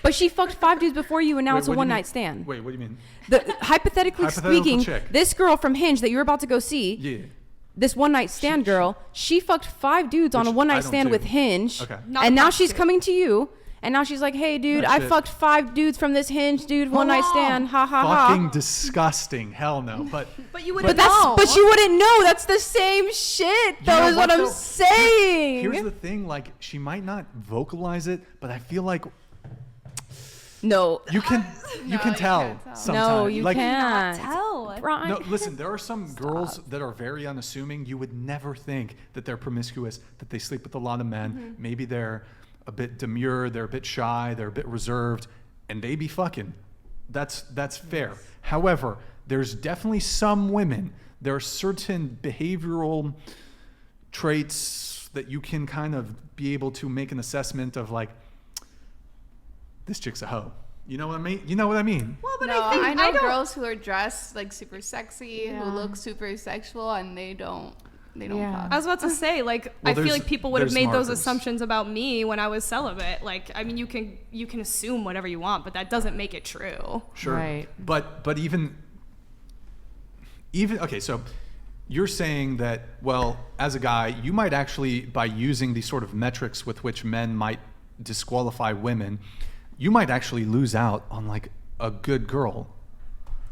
But she fucked 5 dudes before you, and now it's a one-night stand. Wait, what do you mean? Hypothetically speaking, this girl from Hinge that you're about to go see, this one-night stand girl, she fucked 5 dudes on a one-night stand with Hinge, and now she's coming to you. And now she's like, hey, dude, I fucked 5 dudes from this Hinge, dude, one-night stand, ha, ha, ha. Fucking disgusting. Hell no. But you wouldn't know. But you wouldn't know. That's the same shit, though, is what I'm saying. Here's the thing. Like, she might not vocalize it, but I feel like... No. You can tell sometimes. No, you can't tell. Brian. No, listen, there are some girls that are very unassuming. You would never think that they're promiscuous, that they sleep with a lot of men. Maybe they're a bit demure, they're a bit shy, they're a bit reserved, and they be fucking. That's fair. However, there's definitely some women, there are certain behavioral traits that you can kind of be able to make an assessment of, like, this chick's a hoe. You know what I mean? Well, but no, I know girls who are dressed like super sexy, who look super sexual, and they don't fuck. I was about to say, like, I feel like people would have made those assumptions about me when I was celibate. Like, I mean, you can assume whatever you want, but that doesn't make it true. Sure. Right. But even okay, so you're saying that, well, as a guy, you might actually, by using these sort of metrics with which men might disqualify women, you might actually lose out on, like, a good girl.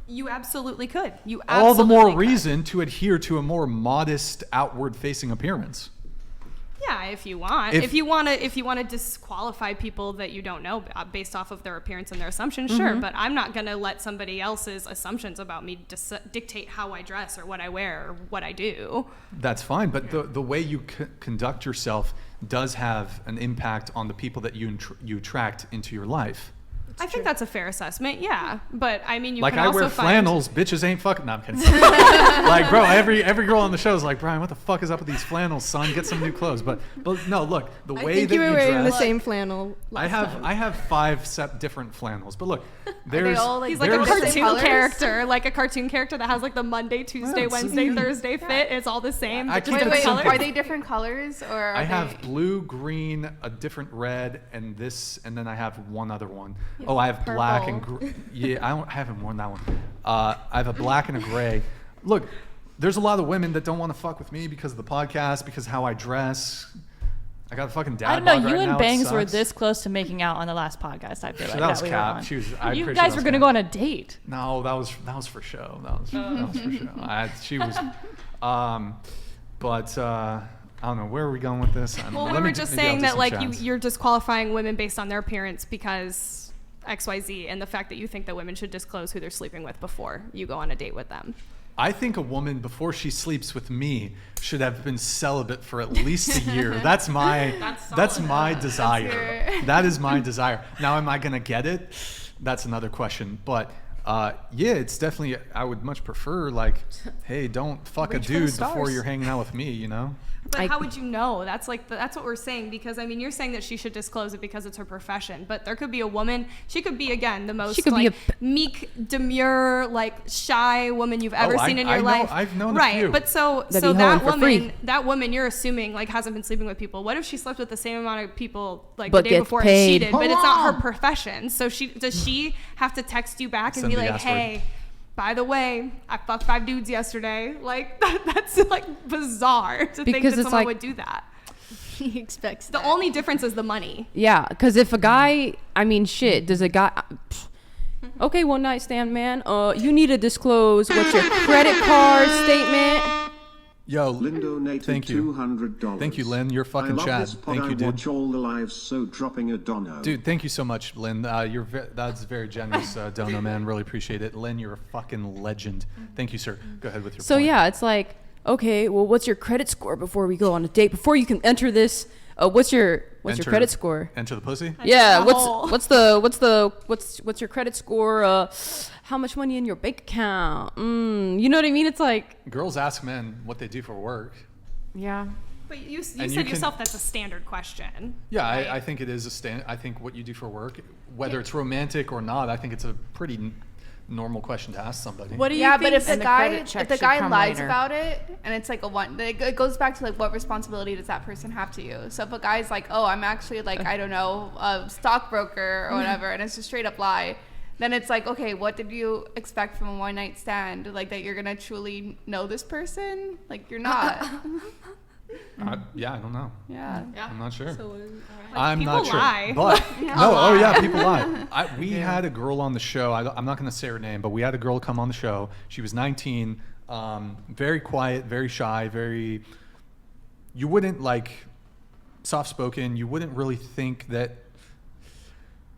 You absolutely could. All the more reason to adhere to a more modest, outward-facing appearance. Yeah, if you want. If you want to disqualify people that you don't know based off of their appearance and their assumptions, sure. But I'm not going to let somebody else's assumptions about me dictate how I dress or what I wear or what I do. That's fine, but the way you conduct yourself does have an impact on the people that you attract into your life. I think that's a fair assessment, yeah. But I mean, you like, can I also wear find... flannels, bitches ain't fucking. No, I'm kidding. Like, bro, every girl on the show is like, Brian, what the fuck is up with these flannels, son? Get some new clothes. But no, look, the way that you were wearing dress, the same flannel. I have 5 different flannels. But look, there's he's like a cartoon character, like a cartoon character that has like the Monday, Tuesday, Wednesday, Thursday fit. It's all the same. I keep it Wait, simple. are they different colors or? I have blue, green, a different red, and then I have one other one. Oh, I have black and yeah, I haven't worn that one. I have a black and a gray. Look, there's a lot of women that don't want to fuck with me because of the podcast, because of how I dress. I got a fucking dad. I don't know. bod You right and now. Bangs were this close to making out on the last podcast. I feel like that was we cap. were on. You guys were gonna go on a date. No, that was for show. That was for show. She was, but I don't know, where are we going with this? Well, we were just saying that, like, you're disqualifying women based on their appearance because XYZ, and the fact that you think that women should disclose who they're sleeping with before you go on a date with them. I think a woman, before she sleeps with me, should have been celibate for at least a year. That's my desire. That is my desire. Now, am I gonna get it? That's another question. But yeah, it's definitely, I would much prefer, like, hey, don't fuck a dude before you're hanging out with me, you know? But how would you know? That's what we're saying, because I mean, you're saying that she should disclose it because it's her profession, but there could be a woman, she could be, again, the most meek, demure, like, shy woman you've ever seen in your life. I've known a few. But so that woman you're assuming, like, hasn't been sleeping with people. What if she slept with the same amount of people, like, the day before and cheated, but it's not her profession? So does she have to text you back and be like, hey, by the way, I fucked 5 dudes yesterday. Like, that's like bizarre to think that someone would do that. He expects the only difference is the money. Yeah, because if a guy, I mean, shit, does a guy... Okay, one night stand, man. You need to disclose what's your credit card statement. Yo, Lynn donated thank you. $200. Thank you, Lynn. You're fucking Chad. Thank you, dude. I watch all the lives, so dropping a dono. Dude, thank you so much, Lynn. That's very generous, dono, man. Really appreciate it. Lynn, you're a fucking legend. Thank you, sir. Go ahead with your point. Yeah, it's like, okay, well, what's your credit score before we go on a date? Before you can enter this, what's your credit score? Enter the pussy? Yeah, what's your credit score? How much money in your bank account? You know what I mean? It's like, girls ask men what they do for work. Yeah. But you said yourself that's a standard question. Yeah, right? I think it is I think what you do for work, whether it's romantic or not, I think it's a pretty normal question to ask somebody. What do you yeah, think? but if the guy lies later. about it, and it's like it goes back to like what responsibility does that person have to you? So if a guy's like, oh, I'm actually like I don't know, a stockbroker or whatever, and it's a straight up lie, then it's like, okay, what did you expect from a one night stand? Like that you're gonna truly know this person? Like you're not. Yeah, I don't know. Yeah. I'm not sure. So, I'm people not sure. lie. But people lie. We had a girl on the show. I'm not going to say her name, but we had a girl come on the show. She was 19, very quiet, very shy, very. You wouldn't like soft-spoken. You wouldn't really think that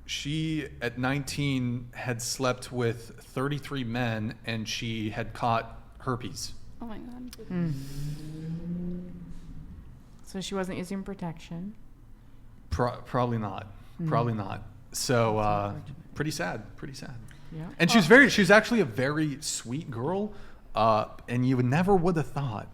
she at 19 had slept with 33 men and she had caught herpes. Oh my god. So she wasn't using protection. Probably not. Probably not. So pretty sad. Yeah. And she's actually a very sweet girl, and you never would have thought.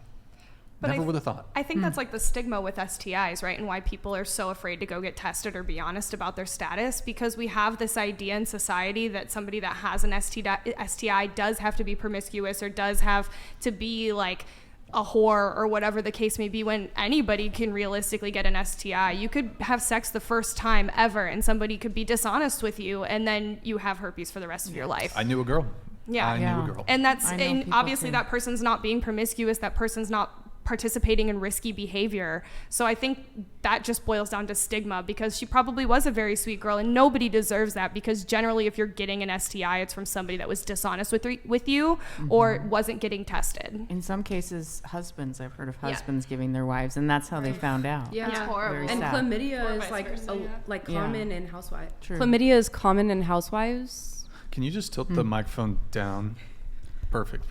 I think that's like the stigma with STIs, right? And why people are so afraid to go get tested or be honest about their status, because we have this idea in society that somebody that has an STI does have to be promiscuous or does have to be like a whore or whatever the case may be, when anybody can realistically get an STI. You could have sex the first time ever and somebody could be dishonest with you and then you have herpes for the rest of your life. I knew a girl. Yeah. I knew a girl. And and obviously too. that person's not being promiscuous, that person's not participating in risky behavior. So I think that just boils down to stigma, because she probably was a very sweet girl and nobody deserves that, because generally if you're getting an STI, it's from somebody that was dishonest with you or wasn't getting tested. In some cases, husbands, I've heard of husbands giving their wives, and that's how they found out. Yeah, It's horrible. Very and sad. chlamydia is vice like versa, common in housewives. True. Chlamydia is common in housewives. Can you just tilt the microphone down? Perfect.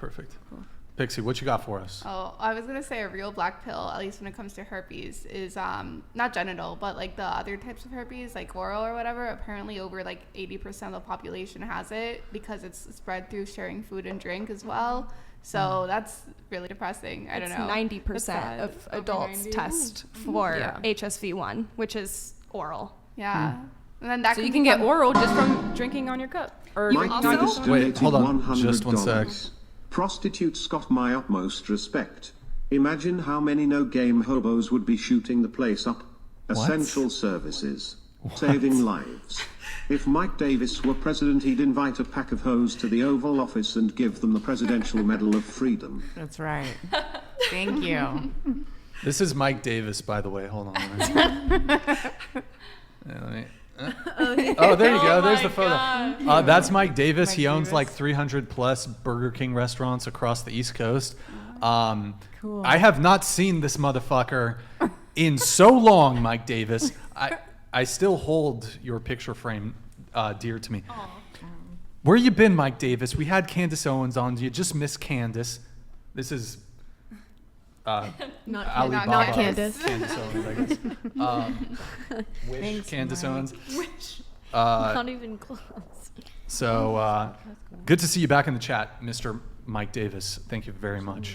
Cool. Pixie, what you got for us? Oh, I was gonna say a real black pill, at least when it comes to herpes, is not genital, but like the other types of herpes, like oral or whatever. Apparently, over like 80% of the population has it because it's spread through sharing food and drink as well. So that's really depressing. I don't know. 90% of adults test for HSV1, which is oral. Yeah. And then that So you can get oral just from drinking on your cup. Or Mike drinking Davis on donated hold on, just one sec. $100. Prostitutes got my utmost respect. Imagine how many no-game hobos would be shooting the place up. Essential services. Saving lives. If Mike Davis were president, he'd invite a pack of hoes to the Oval Office and give them the Presidential Medal of Freedom. That's right. Thank you. This is Mike Davis, by the way. Hold on. Yeah, let me. Oh, there you go. There's the photo. That's Mike Davis. He owns like 300 plus Burger King restaurants across the East Coast. Cool. I have not seen this motherfucker in so long, Mike Davis. I still hold your picture frame dear to me. Where you been, Mike Davis? We had Candace Owens on. You just missed Candace. This is Alibaba. not Candace. Candace Owens, I guess. Wish Thanks, Candace Mike. Owens. Not even close. So good to see you back in the chat, Mr. Mike Davis. Thank you very much.